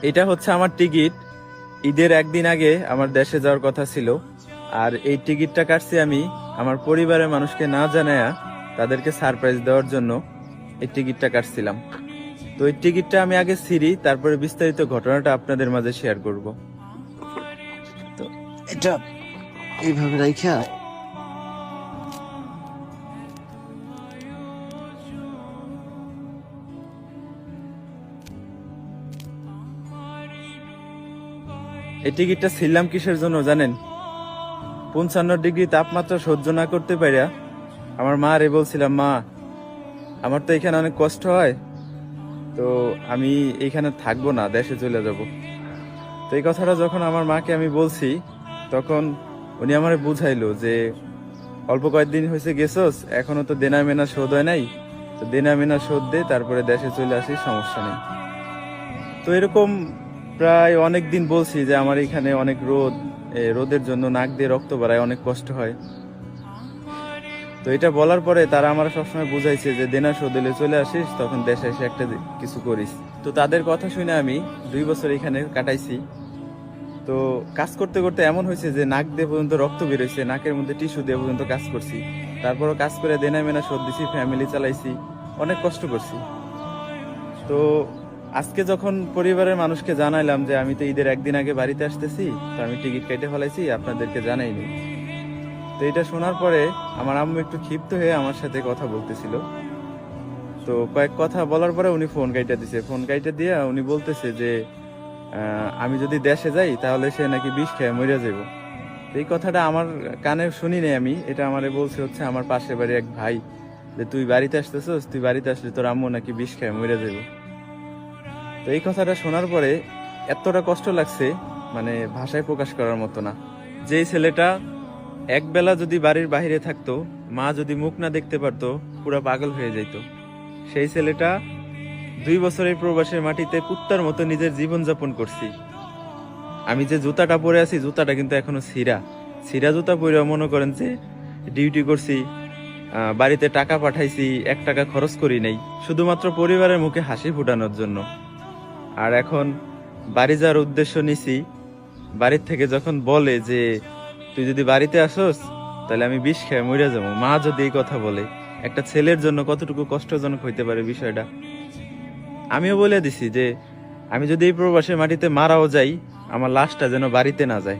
এটা হচ্ছে আমার টিকিট। ঈদের একদিন আগে আমার দেশে যাওয়ার কথা ছিল, আর এই টিকিটটা কাটছি আমি আমার পরিবারের মানুষকে না জানায়া তাদেরকে সারপ্রাইজ দেওয়ার জন্য এই টিকিটটা কাটছিলাম। তো এই টিকিটটা আমি আগে ছিঁড়ি, তারপরে বিস্তারিত ঘটনাটা আপনাদের মাঝে শেয়ার করব। তো এটা এইভাবে রাইখা এই টিকিটটা ছিলাম কিসের জন্য জানেন? 55 ডিগ্রি তাপমাত্রা সহ্য না করতে পারিয়া আমার মা রে বলছিলাম, মা আমার তো এখানে অনেক কষ্ট হয়, তো আমি এইখানে থাকবো না, দেশে চলে যাব। তো এই কথাটা যখন আমার মাকে আমি বলছি, তখন উনি আমারে বুঝাইলো যে অল্প কয়েকদিন হয়েছে গেছোস, এখনো তো দেনা মেনা শোধ হয় নাই, তো দেনা মেনা শোধ দে, তারপরে দেশে চলে আসি, সমস্যা নেই। তো এরকম প্রায় অনেক দিন বলছি যে আমার এখানে অনেক রোদ, রোদের জন্য নাক দিয়ে রক্ত বাড়ায়, অনেক কষ্ট হয়। তো এটা বলার পরে তারা আমার সবসময় বুঝাইছে যে দেনা শোধ হলে চলে আসিস, তখন দেশে এসে একটা কিছু করিস। তো তাদের কথা শুনে আমি 2 বছর এখানে কাটাইছি। তো কাজ করতে করতে এমন হয়েছে যে নাক দিয়ে পর্যন্ত রক্ত বেরোইছে, নাকের মধ্যে টিস্যু দিয়ে পর্যন্ত কাজ করছি। তারপরও কাজ করে দেনা মেনা শোধ দিছি, ফ্যামিলি চালাইছি, অনেক কষ্ট করছি। তো আজকে যখন পরিবারের মানুষকে জানাইলাম যে আমি তো ঈদের একদিন আগে বাড়িতে আসতেছি, তো আমি টিকিট কেটে ফেলাইছি, আপনাদেরকে জানাইনি। তো এটা শোনার পরে আমার আম্মু একটু ক্ষিপ্ত হয়ে আমার সাথে কথা বলতেছিল। তো কয়েক কথা বলার পরে উনি ফোন কাইটা দিছে। ফোন কাইটা দিয়ে উনি বলতেছে যে আমি যদি দেশে যাই তাহলে সে নাকি বিষ খেয়ে মরে যাব। এই কথাটা আমার কানে শুনি নাই আমি, এটা আমারে বলছে হচ্ছে আমার পাশের বাড়ি এক ভাই, যে তুই বাড়িতে আসতেছস, তুই বাড়িতে আসলে তোর আম্মু নাকি বিষ খেয়ে মরে যাব। তো এই কথাটা শোনার পরে এতটা কষ্ট লাগছে, মানে ভাষায় প্রকাশ করার মতো না। যেই ছেলেটা এক বেলা যদি বাড়ির বাইরে থাকতো, মা যদি মুখ না দেখতে পারতো পুরা পাগল হয়ে যাইতো, সেই ছেলেটা 2 বছর এই প্রবাসের মাটিতে কুত্তার মতো নিজের জীবন যাপন করছি। আমি যে জুতাটা পরে আছি, জুতাটা কিন্তু এখনো ছিঁড়া ছিঁড়া জুতা পরে মনে করেন যে ডিউটি করছি, বাড়িতে টাকা পাঠাইছি, 1 টাকা খরচ করি নাই, শুধুমাত্র পরিবারের মুখে হাসি ফুটানোর জন্য। আর এখন বাড়ি যাওয়ার উদ্দেশ্য নিছি, বাড়ির থেকে যখন বলে যে তুই যদি বাড়িতে আসোস তাহলে আমি বিষ খেয়ে মরে যাবো, মা যদি এই কথা বলে, একটা ছেলের জন্য কতটুকু কষ্টজনক হইতে পারে বিষয়টা। আমিও বলে দিছি যে আমি যদি এই প্রবাসের মাটিতে মারাও যাই, আমার লাশটা যেন বাড়িতে না যায়।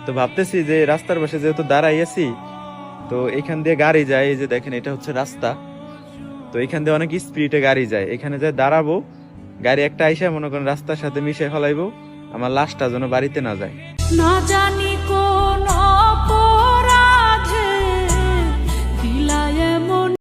তো ভাবতেছি যে রাস্তার পাশে যেহেতু দাঁড়াই আছি, তো এখান দিয়ে গাড়ি যায়, এই যে দেখেন এটা হচ্ছে রাস্তা, তো এখান দিয়ে অনেক স্পিডে গাড়ি যায়, এখানে যায় দাঁড়াবো, গাড়ি একটা আইসা মনে করেন রাস্তার সাথে মিশে ফেলাইবো, আমার লাশটা যেন বাড়িতে না যায়। না জানি